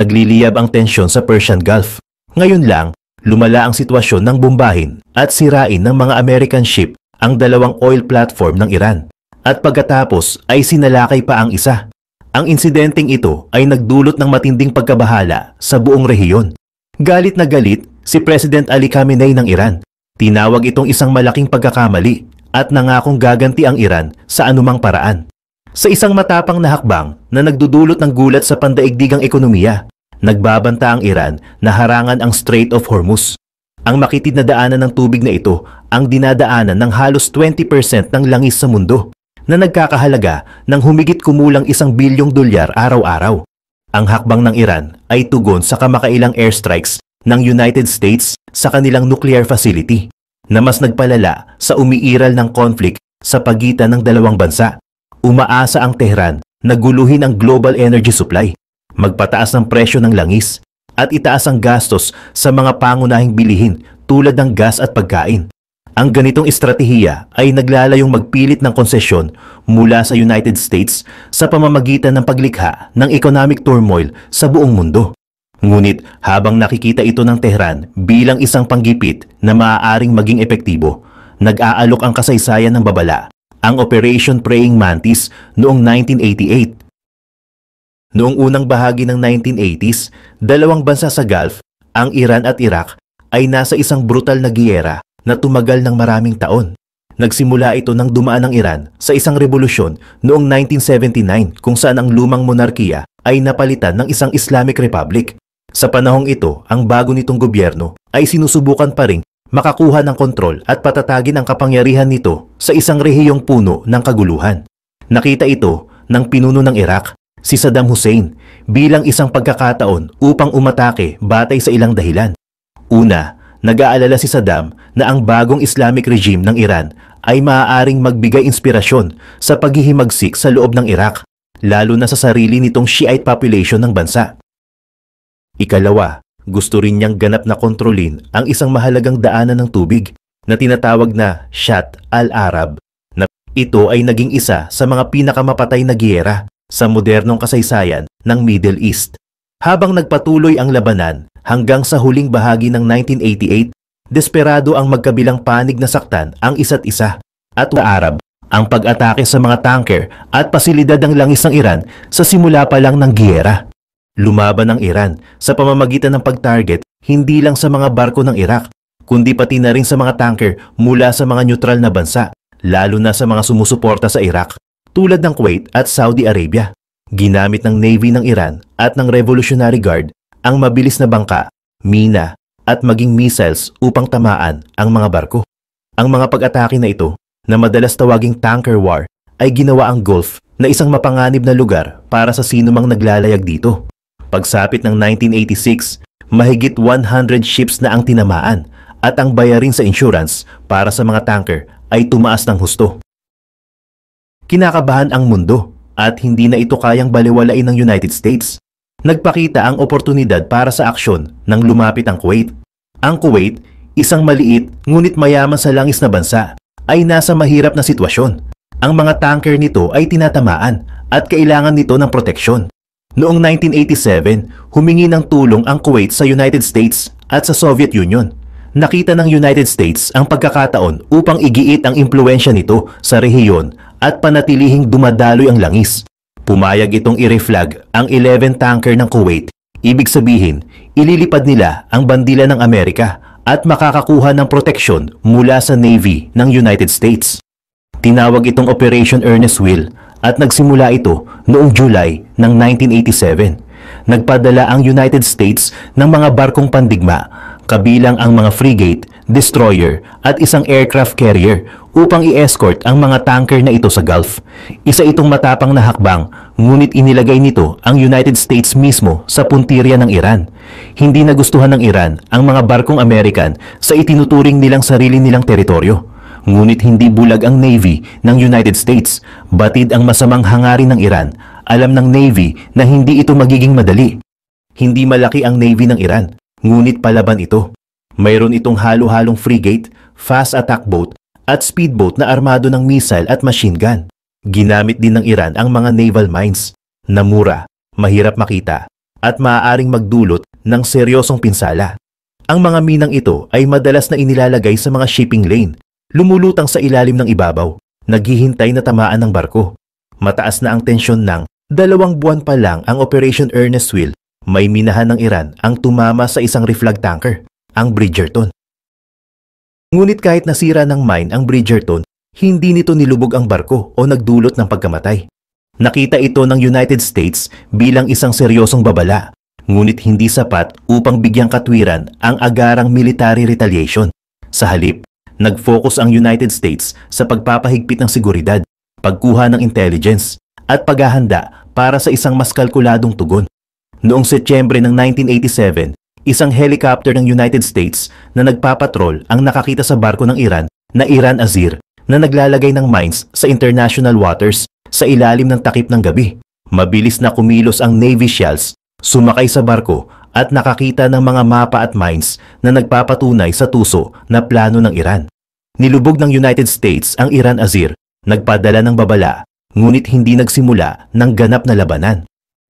nagliliyab ang tensyon sa Persian Gulf. Ngayon lang, lumala ang sitwasyon ng bombahin at sirain ng mga American ship ang dalawang oil platform ng Iran. At pagkatapos ay sinalakay pa ang isa. Ang insidenteng ito ay nagdulot ng matinding pagkabahala sa buong rehiyon. Galit na galit si President Ali Khamenei ng Iran. Tinawag itong isang malaking pagkakamali at nangakong gaganti ang Iran sa anumang paraan. Sa isang matapang na hakbang na nagdudulot ng gulat sa pandaigdigang ekonomiya, nagbabanta ang Iran na harangan ang Strait of Hormuz. Ang makitid na daanan ng tubig na ito ang dinadaanan ng halos 20% ng langis sa mundo na nagkakahalaga ng humigit kumulang $1 bilyong araw-araw. Ang hakbang ng Iran ay tugon sa kamakailang airstrikes ng United States sa kanilang nuclear facility na mas nagpalala sa umiiral ng conflict sa pagitan ng dalawang bansa. Umaasa ang Tehran na guluhin ang global energy supply, magpataas ng presyo ng langis, at itaas ang gastos sa mga pangunahing bilihin tulad ng gas at pagkain. Ang ganitong estratehiya ay naglalayong magpilit ng konsesyon mula sa United States sa pamamagitan ng paglikha ng economic turmoil sa buong mundo. Ngunit habang nakikita ito ng Tehran bilang isang panggipit na maaaring maging epektibo, nag-aalok ang kasaysayan ng babala, ang Operation Praying Mantis noong 1988. Noong unang bahagi ng 1980s, dalawang bansa sa Gulf, ang Iran at Iraq, ay nasa isang brutal na giyera na tumagal ng maraming taon. Nagsimula ito nang dumaan ang Iran sa isang revolusyon noong 1979 kung saan ang lumang monarkiya ay napalitan ng isang Islamic Republic. Sa panahong ito, ang bago nitong gobyerno ay sinusubukan pa ring makakuha ng kontrol at patatagin ang kapangyarihan nito sa isang rehiyong puno ng kaguluhan. Nakita ito ng pinuno ng Iraq, si Saddam Hussein, bilang isang pagkakataon upang umatake batay sa ilang dahilan. Una, nag-aalala si Saddam na ang bagong Islamic regime ng Iran ay maaaring magbigay inspirasyon sa paghihimagsik sa loob ng Iraq, lalo na sa sarili nitong Shiite population ng bansa. Ikalawa, gusto rin niyang ganap na kontrolin ang isang mahalagang daanan ng tubig na tinatawag na Shatt al-Arab, na ito ay naging isa sa mga pinakamapatay na giyera sa modernong kasaysayan ng Middle East. Habang nagpatuloy ang labanan hanggang sa huling bahagi ng 1988, desperado ang magkabilang panig na saktan ang isa't isa at Arab ang pag-atake sa mga tanker at pasilidad ng langis ng Iran sa simula pa lang ng giyera. Lumaban ang Iran sa pamamagitan ng pag-target hindi lang sa mga barko ng Iraq, kundi pati na rin sa mga tanker mula sa mga neutral na bansa, lalo na sa mga sumusuporta sa Iraq, tulad ng Kuwait at Saudi Arabia. Ginamit ng Navy ng Iran at ng Revolutionary Guard ang mabilis na bangka, mina at maging missiles upang tamaan ang mga barko. Ang mga pag-atake na ito, na madalas tawaging tanker war, ay ginawa ang Gulf na isang mapanganib na lugar para sa sinumang naglalayag dito. Pagsapit ng 1986, mahigit 100 ships na ang tinamaan at ang bayarin sa insurance para sa mga tanker ay tumaas ng husto. Kinakabahan ang mundo at hindi na ito kayang baliwalain ng United States. Nagpakita ang oportunidad para sa aksyon nang lumapit ang Kuwait. Ang Kuwait, isang maliit ngunit mayaman sa langis na bansa, ay nasa mahirap na sitwasyon. Ang mga tanker nito ay tinatamaan at kailangan nito ng proteksyon. Noong 1987, humingi ng tulong ang Kuwait sa United States at sa Soviet Union. Nakita ng United States ang pagkakataon upang igiit ang impluwensya nito sa rehiyon at panatilihing dumadaloy ang langis. Pumayag itong i-reflag ang 11 tanker ng Kuwait. Ibig sabihin, ililipad nila ang bandila ng Amerika at makakakuha ng proteksyon mula sa Navy ng United States. Tinawag itong Operation Earnest Will at nagsimula ito noong July ng 1987. Nagpadala ang United States ng mga barkong pandigma, kabilang ang mga frigate, destroyer at isang aircraft carrier upang i-escort ang mga tanker na ito sa Gulf. Isa itong matapang na hakbang, ngunit inilagay nito ang United States mismo sa puntirya ng Iran. Hindi nagustuhan ng Iran ang mga barkong American sa itinuturing nilang sarili nilang teritoryo. Ngunit hindi bulag ang Navy ng United States. Batid ang masamang hangarin ng Iran. Alam ng Navy na hindi ito magiging madali. Hindi malaki ang Navy ng Iran, ngunit palaban ito. Mayroon itong halo-halong frigate, fast attack boat, at speedboat na armado ng missile at machine gun. Ginamit din ng Iran ang mga naval mines na mura, mahirap makita, at maaaring magdulot ng seryosong pinsala. Ang mga minang ito ay madalas na inilalagay sa mga shipping lane, lumulutang sa ilalim ng ibabaw, naghihintay na tamaan ng barko. Mataas na ang tensyon ng 2 buwan pa lang ang Operation Earnest Will, may minahan ng Iran ang tumama sa isang reflag tanker, ang Bridgerton. Ngunit kahit nasira ng mine ang Bridgerton, hindi nito nilubog ang barko o nagdulot ng pagkamatay. Nakita ito ng United States bilang isang seryosong babala, ngunit hindi sapat upang bigyang katwiran ang agarang military retaliation. Sa halip, nag-focus ang United States sa pagpapahigpit ng seguridad, pagkuha ng intelligence, at paghahanda para sa isang mas kalkuladong tugon. Noong Setyembre ng 1987, isang helicopter ng United States na nagpapatrol ang nakakita sa barko ng Iran na Iran Azir na naglalagay ng mines sa international waters sa ilalim ng takip ng gabi. Mabilis na kumilos ang Navy SEALs, sumakay sa barko at nakakita ng mga mapa at mines na nagpapatunay sa tuso na plano ng Iran. Nilubog ng United States ang Iran Azir, nagpadala ng babala, ngunit hindi nagsimula ng ganap na labanan.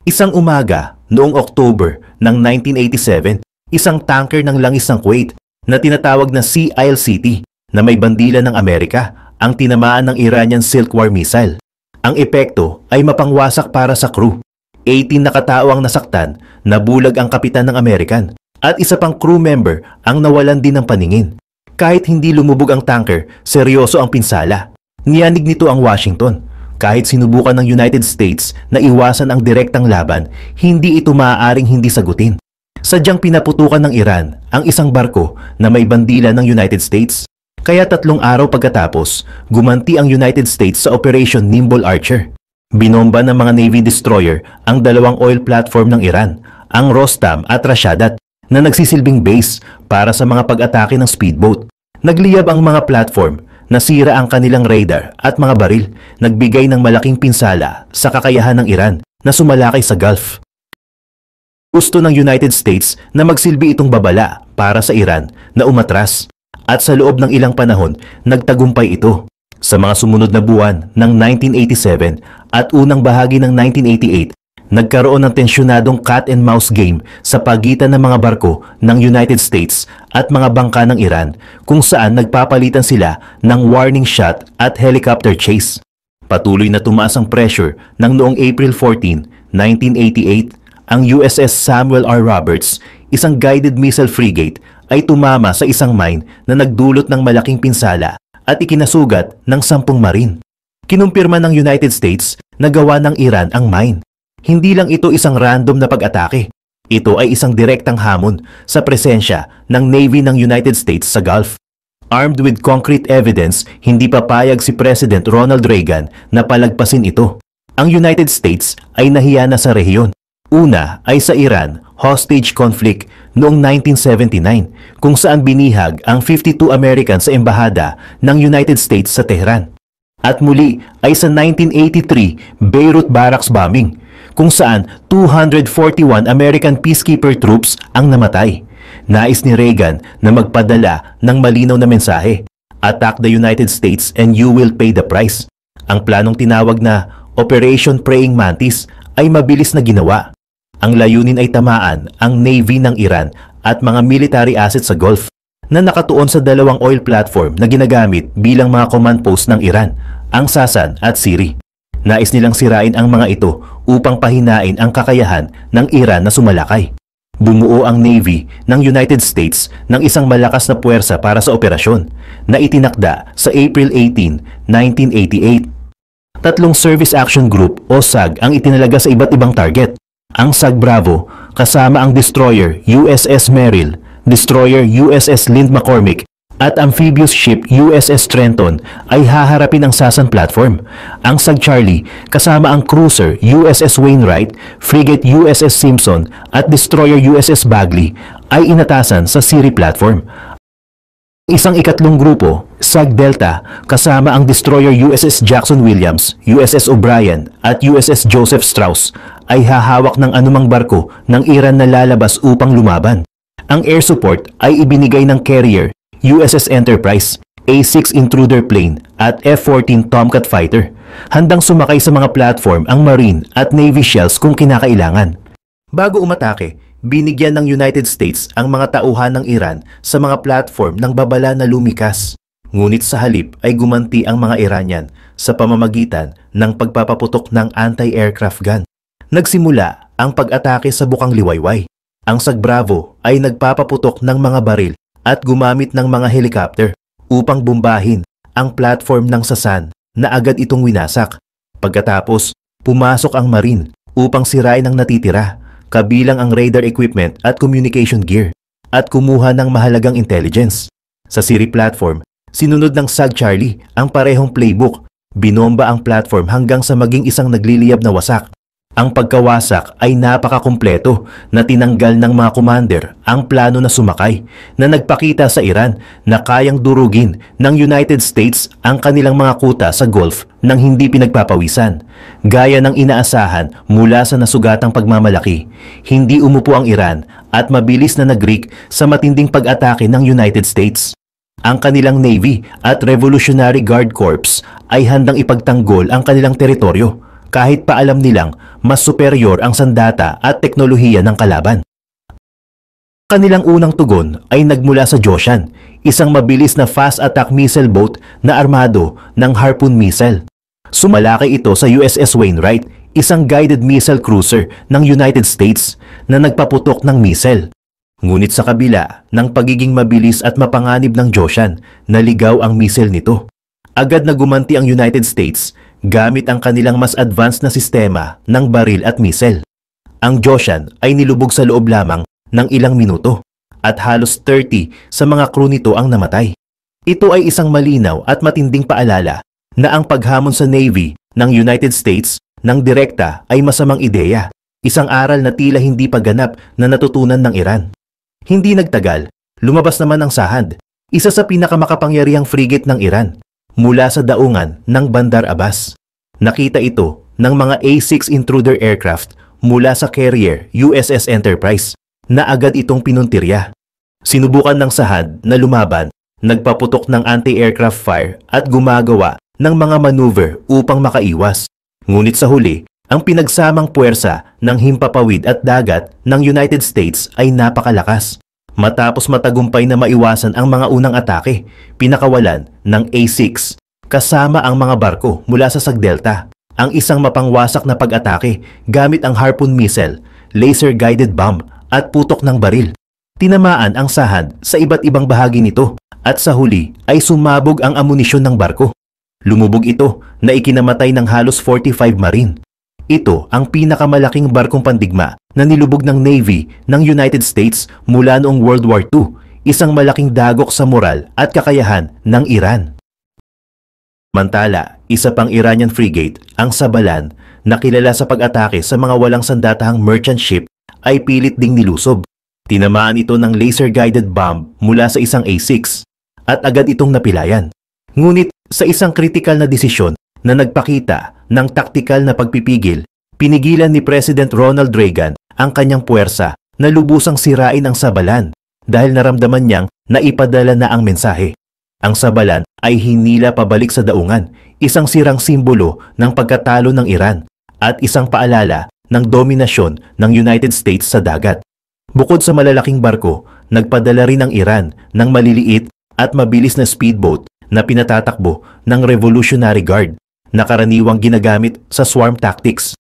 Isang umaga, noong October ng 1987, isang tanker ng langis ng Kuwait na tinatawag na Sea Isle City na may bandila ng Amerika ang tinamaan ng Iranian Silk War missile. Ang epekto ay mapangwasak para sa crew. 18 na katao ang nasaktan, nabulag ang kapitan ng American at isa pang crew member ang nawalan din ng paningin. Kahit hindi lumubog ang tanker, seryoso ang pinsala. Niyanig nito ang Washington. Kahit sinubukan ng United States na iwasan ang direktang laban, hindi ito maaaring hindi sagutin. Sadyang pinaputukan ng Iran ang isang barko na may bandila ng United States. Kaya 3 araw pagkatapos, gumanti ang United States sa Operation Nimble Archer. Binomba ng mga Navy destroyer ang 2 oil platform ng Iran, ang Rostam at Rashadat, na nagsisilbing base para sa mga pag-atake ng speedboat. Nagliyab ang mga platform, nasira ang kanilang radar at mga baril, nagbigay ng malaking pinsala sa kakayahan ng Iran na sumalakay sa Gulf. Gusto ng United States na magsilbi itong babala para sa Iran na umatras, at sa loob ng ilang panahon, nagtagumpay ito. Sa mga sumunod na buwan ng 1987 at unang bahagi ng 1988, nagkaroon ng tensyonadong cat-and-mouse game sa pagitan ng mga barko ng United States at mga bangka ng Iran, kung saan nagpapalitan sila ng warning shot at helicopter chase. Patuloy na tumaas ang pressure ng noong April 14, 1988, ang USS Samuel R. Roberts, isang guided missile frigate, ay tumama sa isang mine na nagdulot ng malaking pinsala at ikinasugat ng 10 marine. Kinumpirma ng United States na gawa ng Iran ang mine. Hindi lang ito isang random na pag-atake. Ito ay isang direktang hamon sa presensya ng Navy ng United States sa Gulf. Armed with concrete evidence, hindi papayag si President Ronald Reagan na palagpasin ito. Ang United States ay nahiya na sa rehiyon. Una ay sa Iran hostage conflict noong 1979, kung saan binihag ang 52 Americans sa embahada ng United States sa Tehran. At muli ay sa 1983 Beirut Barracks bombing, kung saan 241 American peacekeeper troops ang namatay. Nais ni Reagan na magpadala ng malinaw na mensahe, "Attack the United States and you will pay the price." Ang planong tinawag na Operation Praying Mantis ay mabilis na ginawa. Ang layunin ay tamaan ang Navy ng Iran at mga military assets sa Gulf na nakatuon sa 2 oil platform na ginagamit bilang mga command post ng Iran, ang Sasan at Siri. Nais nilang sirain ang mga ito upang pahinain ang kakayahan ng Iran na sumalakay. Bumuo ang Navy ng United States ng isang malakas na puwersa para sa operasyon na itinakda sa April 18, 1988. 3 Service Action Group o SAG ang itinalaga sa iba't ibang target. Ang SAG Bravo kasama ang destroyer USS Merrill, destroyer USS Lind McCormick at amphibious ship USS Trenton ay haharapin ang Sasan platform. Ang SAG Charlie kasama ang cruiser USS Wainwright, frigate USS Simpson at destroyer USS Bagley ay inatasan sa Siri platform. Isang ikatlong grupo, SAG Delta, kasama ang destroyer USS Jackson Williams, USS O'Brien at USS Joseph Strauss ay hahawak ng anumang barko ng Iran na lalabas upang lumaban. Ang air support ay ibinigay ng carrier USS Enterprise, A-6 intruder plane at F-14 Tomcat fighter. Handang sumakay sa mga platform ang Marine at Navy shells kung kinakailangan. Bago umatake, binigyan ng United States ang mga tauhan ng Iran sa mga platform ng babala na lumikas. Ngunit sa halip ay gumanti ang mga Iranian sa pamamagitan ng pagpapaputok ng anti-aircraft gun. Nagsimula ang pag-atake sa Bukang Liwayway. Ang SAG Bravo ay nagpapaputok ng mga baril at gumamit ng mga helicopter upang bombahin ang platform ng Sasan na agad itong winasak. Pagkatapos, pumasok ang Marine upang sirain ang natitira, kabilang ang radar equipment at communication gear, at kumuha ng mahalagang intelligence. Sa Siri platform, sinunod ng SAG Charlie ang parehong playbook. Binomba ang platform hanggang sa maging isang nagliliyab na wasak. Ang pagkawasak ay napakakumpleto na tinanggal ng mga commander ang plano na sumakay, na nagpakita sa Iran na kayang durugin ng United States ang kanilang mga kuta sa Gulf nang hindi pinagpapawisan. Gaya ng inaasahan mula sa nasugatang pagmamalaki, hindi umupo ang Iran at mabilis na nag-react sa matinding pag-atake ng United States. Ang kanilang Navy at Revolutionary Guard Corps ay handang ipagtanggol ang kanilang teritoryo, kahit pa alam nilang mas superior ang sandata at teknolohiya ng kalaban. Kanilang unang tugon ay nagmula sa Joshan, isang mabilis na fast attack missile boat na armado ng Harpoon missile. Sumalaki ito sa USS Wainwright, isang guided missile cruiser ng United States na nagpaputok ng missile. Ngunit sa kabila ng pagiging mabilis at mapanganib ng Joshan, naligaw ang missile nito. Agad na gumanti ang United States gamit ang kanilang mas advanced na sistema ng baril at missile. Ang Joshan ay nilubog sa loob lamang ng ilang minuto at halos 30 sa mga crew nito ang namatay. Ito ay isang malinaw at matinding paalala na ang paghamon sa Navy ng United States ng direkta ay masamang ideya, isang aral na tila hindi pa ganap na natutunan ng Iran. Hindi nagtagal, lumabas naman ang Sahand, isa sa pinakamakapangyarihang frigate ng Iran, mula sa daungan ng Bandar Abbas. Nakita ito ng mga A-6 intruder aircraft mula sa carrier USS Enterprise na agad itong pinuntirya. Sinubukan ng Sahand na lumaban, nagpaputok ng anti-aircraft fire at gumagawa ng mga maneuver upang makaiwas. Ngunit sa huli, ang pinagsamang puwersa ng himpapawid at dagat ng United States ay napakalakas. Matapos matagumpay na maiwasan ang mga unang atake, pinakawalan ng A-6 kasama ang mga barko mula sa SAG Delta ang isang mapangwasak na pag-atake gamit ang Harpoon missile, laser-guided bomb at putok ng baril. Tinamaan ang Sahand sa iba't ibang bahagi nito at sa huli ay sumabog ang amunisyon ng barko. Lumubog ito na ikinamatay ng halos 45 Marine. Ito ang pinakamalaking barkong pandigma na nilubog ng Navy ng United States mula noong World War II, isang malaking dagok sa moral at kakayahan ng Iran. Mantala, isa pang Iranian frigate, ang Sabalan, na kilala sa pag-atake sa mga walang sandatahang merchant ship, ay pilit ding nilusob. Tinamaan ito ng laser-guided bomb mula sa isang A-6 at agad itong napilayan. Ngunit sa isang kritikal na desisyon na nagpakita ng taktikal na pagpipigil, pinigilan ni President Ronald Reagan ang kanyang puwersa na lubusang sirain ang Sabalan dahil naramdaman niyang naipadala na ang mensahe. Ang Sabalan ay hinila pabalik sa daungan, isang sirang simbolo ng pagkatalo ng Iran at isang paalala ng dominasyon ng United States sa dagat. Bukod sa malalaking barko, nagpadala rin ang Iran ng maliliit at mabilis na speedboat na pinatatakbo ng Revolutionary Guard na karaniwang ginagamit sa swarm tactics.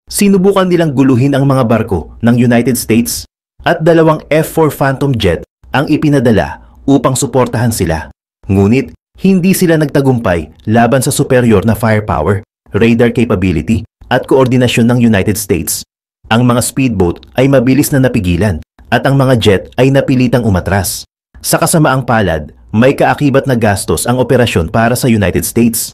Sinubukan nilang guluhin ang mga barko ng United States at dalawang F-4 Phantom jet ang ipinadala upang suportahan sila. Ngunit hindi sila nagtagumpay laban sa superior na firepower, radar capability at koordinasyon ng United States. Ang mga speedboat ay mabilis na napigilan at ang mga jet ay napilitang umatras. Sa kasamaang palad, may kaakibat na gastos ang operasyon para sa United States.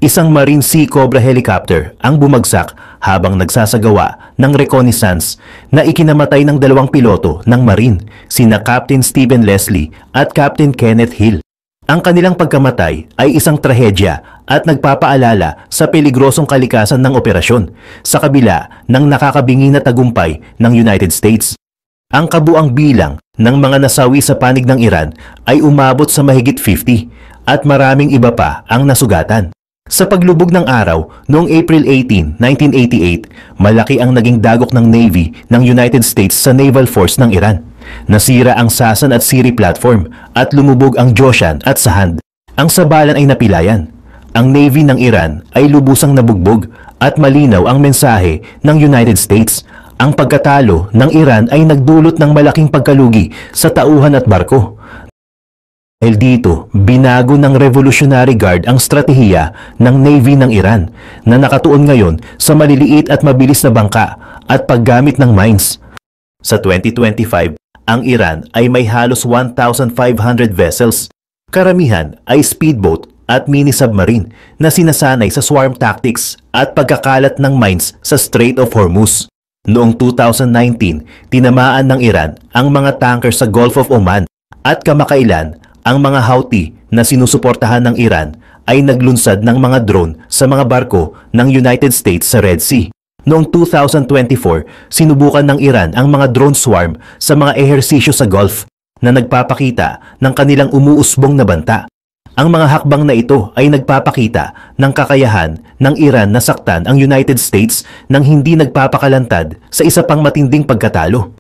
Isang Marine Sea Cobra helicopter ang bumagsak habang nagsasagawa ng reconnaissance na ikinamatay ng dalawang piloto ng Marine, sina Captain Stephen Leslie at Captain Kenneth Hill. Ang kanilang pagkamatay ay isang trahedya at nagpapaalala sa peligrosong kalikasan ng operasyon sa kabila ng nakakabingi na tagumpay ng United States. Ang kabuang bilang ng mga nasawi sa panig ng Iran ay umabot sa mahigit 50 at maraming iba pa ang nasugatan. Sa paglubog ng araw noong April 18, 1988, malaki ang naging dagok ng Navy ng United States sa Naval Force ng Iran. Nasira ang Sasan at Siri platform at lumubog ang Joshan at Sahand. Ang sabalan ay napilayan. Ang Navy ng Iran ay lubusang nabugbog at malinaw ang mensahe ng United States. Ang pagkatalo ng Iran ay nagdulot ng malaking pagkalugi sa tauhan at barko. Dahil dito, binago ng Revolutionary Guard ang stratehiya ng Navy ng Iran na nakatuon ngayon sa maliliit at mabilis na bangka at paggamit ng mines. Sa 2025, ang Iran ay may halos 1,500 vessels. Karamihan ay speedboat at mini-submarine na sinasanay sa swarm tactics at pagkakalat ng mines sa Strait of Hormuz. Noong 2019, tinamaan ng Iran ang mga tanker sa Gulf of Oman at kamakailan ang mga Houthi na sinusuportahan ng Iran ay naglunsad ng mga drone sa mga barko ng United States sa Red Sea. Noong 2024, sinubukan ng Iran ang mga drone swarm sa mga ehersisyo sa Gulf na nagpapakita ng kanilang umuusbong na banta. Ang mga hakbang na ito ay nagpapakita ng kakayahan ng Iran na saktan ang United States nang hindi nagpapakalantad sa isa pang matinding pagkatalo.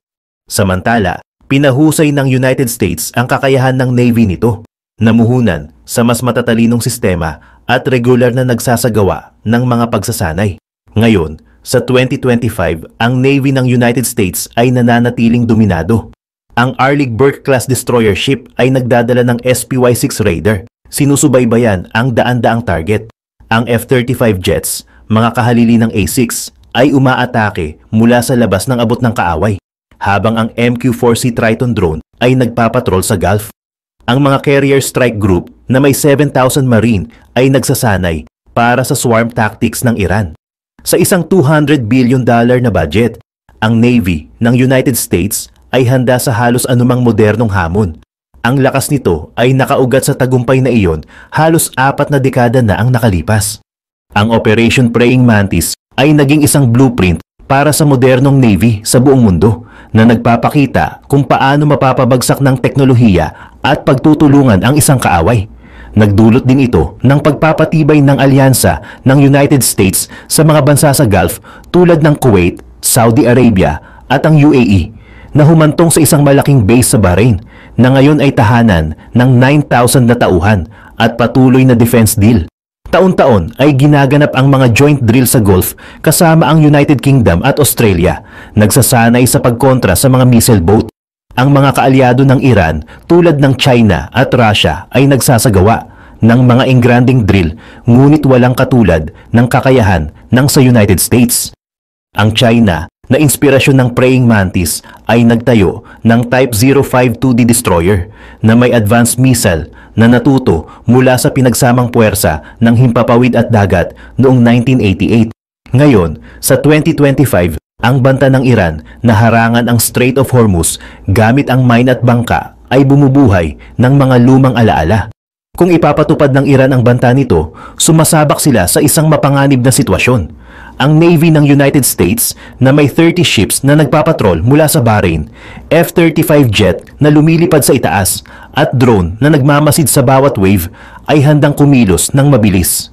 Samantala, pinahusay ng United States ang kakayahan ng Navy nito, namuhunan sa mas matatalinong sistema at regular na nagsasagawa ng mga pagsasanay. Ngayon, sa 2025, ang Navy ng United States ay nananatiling dominado. Ang Arleigh Burke-class destroyer ship ay nagdadala ng SPY-6 Raider. Sinusubaybayan ang daan-daang target. Ang F-35 jets, mga kahalili ng A-6, ay umaatake mula sa labas ng abot ng kaaway, habang ang MQ-4C Triton drone ay nagpapatrol sa Gulf. Ang mga carrier strike group na may 7,000 marine ay nagsasanay para sa swarm tactics ng Iran. Sa isang $200 billion na budget, ang Navy ng United States ay handa sa halos anumang modernong hamon. Ang lakas nito ay nakaugat sa tagumpay na iyon halos 4 na dekada na ang nakalipas. Ang Operation Praying Mantis ay naging isang blueprint para sa modernong Navy sa buong mundo na nagpapakita kung paano mapapabagsak ng teknolohiya at pagtutulungan ang isang kaaway. Nagdulot din ito ng pagpapatibay ng alyansa ng United States sa mga bansa sa Gulf tulad ng Kuwait, Saudi Arabia at ang UAE na humantong sa isang malaking base sa Bahrain na ngayon ay tahanan ng 9,000 na tauhan at patuloy na defense deal. Taon-taon ay ginaganap ang mga joint drill sa Gulf kasama ang United Kingdom at Australia, nagsasanay sa pagkontra sa mga missile boat. Ang mga kaalyado ng Iran tulad ng China at Russia ay nagsasagawa ng mga engranding drill ngunit walang katulad ng kakayahan ng sa United States. Ang China na inspirasyon ng Praying Mantis ay nagtayo ng Type 052D destroyer na may advanced missile na natuto mula sa pinagsamang puwersa ng himpapawid at dagat noong 1988. Ngayon, sa 2025, ang banta ng Iran na harangan ang Strait of Hormuz gamit ang mine at bangka ay bumubuhay ng mga lumang alaala. Kung ipapatupad ng Iran ang banta nito, sumasabak sila sa isang mapanganib na sitwasyon. Ang Navy ng United States na may 30 ships na nagpapatrol mula sa Bahrain, F-35 jet na lumilipad sa itaas at drone na nagmamasid sa bawat wave ay handang kumilos ng mabilis.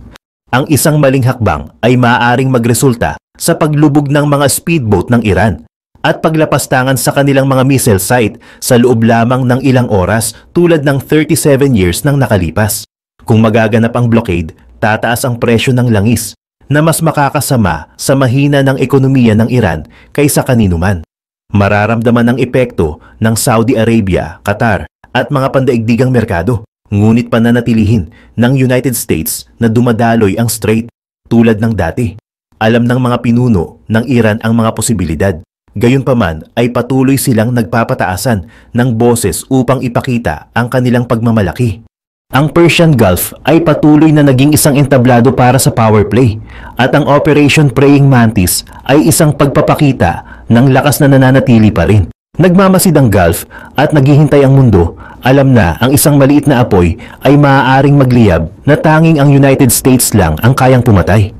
Ang isang maling hakbang ay maaaring magresulta sa paglubog ng mga speedboat ng Iran at paglapastangan sa kanilang mga missile site sa loob lamang ng ilang oras tulad ng 37 years nang nakalipas. Kung magaganap ang blockade, tataas ang presyo ng langis na mas makakasama sa mahina ng ekonomiya ng Iran kaysa kaninuman. Mararamdaman ang epekto ng Saudi Arabia, Qatar at mga pandaigdigang merkado, ngunit pananatilihin ng United States na dumadaloy ang strait tulad ng dati. Alam ng mga pinuno ng Iran ang mga posibilidad. Gayunpaman ay patuloy silang nagpapataasan ng boses upang ipakita ang kanilang pagmamalaki. Ang Persian Gulf ay patuloy na naging isang entablado para sa power play at ang Operation Praying Mantis ay isang pagpapakita ng lakas na nananatili pa rin. Nagmamasid ang Gulf at naghihintay ang mundo, alam na ang isang maliit na apoy ay maaaring magliyab na tanging ang United States lang ang kayang pumatay.